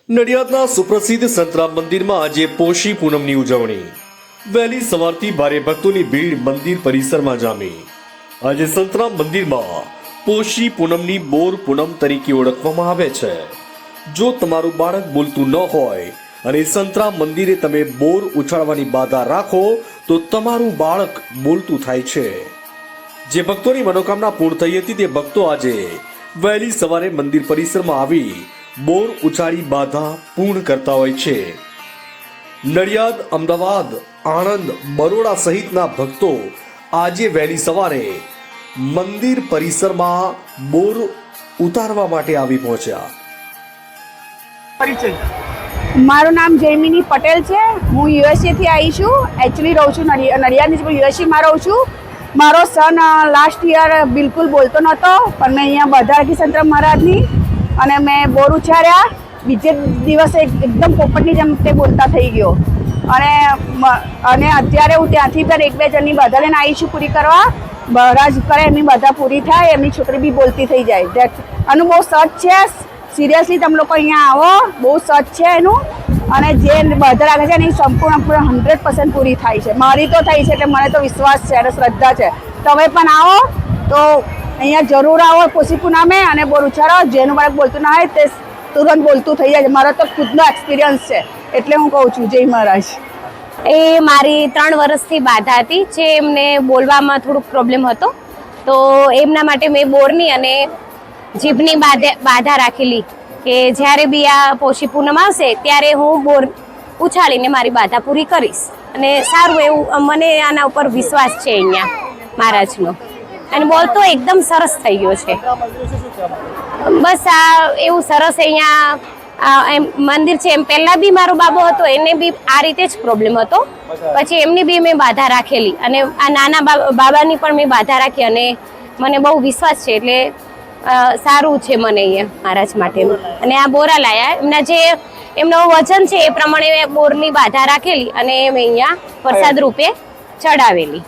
નડિયાદના સુપ્રસિદ્ધ સંતરામ મંદિરમાં આજે પોષી પૂનમની ઉજવણી. વહેલી સવારથી ભારે ભક્તોની ભીડ મંદિર પરિસરમાં જામી. આજે સંતરામ મંદિરમાં પોષી પૂનમની બોર પૂનમ તરીકે ઓળખવામાં આવે છે. જો તમારું બાળક બોલતું ન હોય અને સંતરામ મંદિરે તમે બોર ઉછાળવાની બાધા રાખો તો તમારું બાળક બોલતું થાય છે. જે ભક્તોની મનોકામના પૂર્ણ થઈ હતી તે ભક્તો આજે વહેલી સવારે મંદિર પરિસરમાં આવી બોર ઉછાળી બાધા પૂર્ણ કરતા હોય છે. નડિયાદ, અમદાવાદ, આણંદ, બરોડા સહિતના ભક્તો આજે વહેલી સવારે મંદિર પરિસરમાં બોર ઉતારવા માટે આવી પહોંચ્યા. મારું નામ જયમિની પટેલ છે. હું યુએસએ થી આવી છું. એકચ્યુઅલી રહું છું નડિયાદની, પણ યુએસએમાં રહું છું. મારો સન લાસ્ટ યર બિલકુલ બોલતો નહોતો, પણ મેં અહીંયા બાધા રાખી સંતરામ મહારાજની અને મેં બોર ઉછાળ્યા. બીજે દિવસે એકદમ પોપટની જેમ તે બોલતા થઈ ગયો. અને અત્યારે હું ત્યાંથી પણ એક બે જણની બાધા લઈને આવી છું પૂરી કરવા. મહારાજ કરે એમની બાધા પૂરી થાય, એમની છોકરી બી બોલતી થઈ જાય. આનું બહુ સચ છે. સિરિયસલી તમે લોકો અહીંયા આવો, બહુ સચ છે એનું. અને જે બાધા રાખે છે એની સંપૂર્ણ 100% પૂરી થાય છે. મારી તો થઈ છે એટલે મને તો વિશ્વાસ છે અને શ્રદ્ધા છે. તમે પણ આવો તો અહીંયા જરૂર આવો પોષી પૂનમે અને બોર ઉછાળો. જેનું બાળક બોલતું ના હોય તે તુરંત બોલતું થઈ જાય. મારો તો ખુદનો એક્સપિરિયન્સ છે એટલે હું કહું છું જય મહારાજ. એ મારી 3 વર્ષથી બાધા હતી, જે એમને બોલવામાં થોડુંક પ્રોબ્લેમ હતો, તો એમના માટે મેં બોરની અને જીભની બાધા રાખેલી કે જ્યારે બી આ પોષી પૂનમ આવશે ત્યારે હું બોર ઉછાળીને મારી બાધા પૂરી કરીશ. અને સારું એવું મને આના ઉપર વિશ્વાસ છે અહીંયા મહારાજનો. અને બોલતો એકદમ સરસ થઈ ગયો છે. બસ આ એવું સરસ અહીંયા એમ મંદિર છે. એમ પહેલાં બી મારો બાબો હતો, એને બી આ રીતે જ પ્રોબ્લેમ હતો. પછી એમની બી મેં બાધા રાખેલી અને આ નાના બાબાની પણ મેં બાધા રાખી અને મને બહુ વિશ્વાસ છે. એટલે સારું છે મને અહીંયા મહારાજ માટેનું. અને આ બોરા લાયા, એમના જે એમનો વજન છે એ પ્રમાણે બોરની બાધા રાખેલી અને મેં અહીંયા પ્રસાદ રૂપે ચડાવેલી.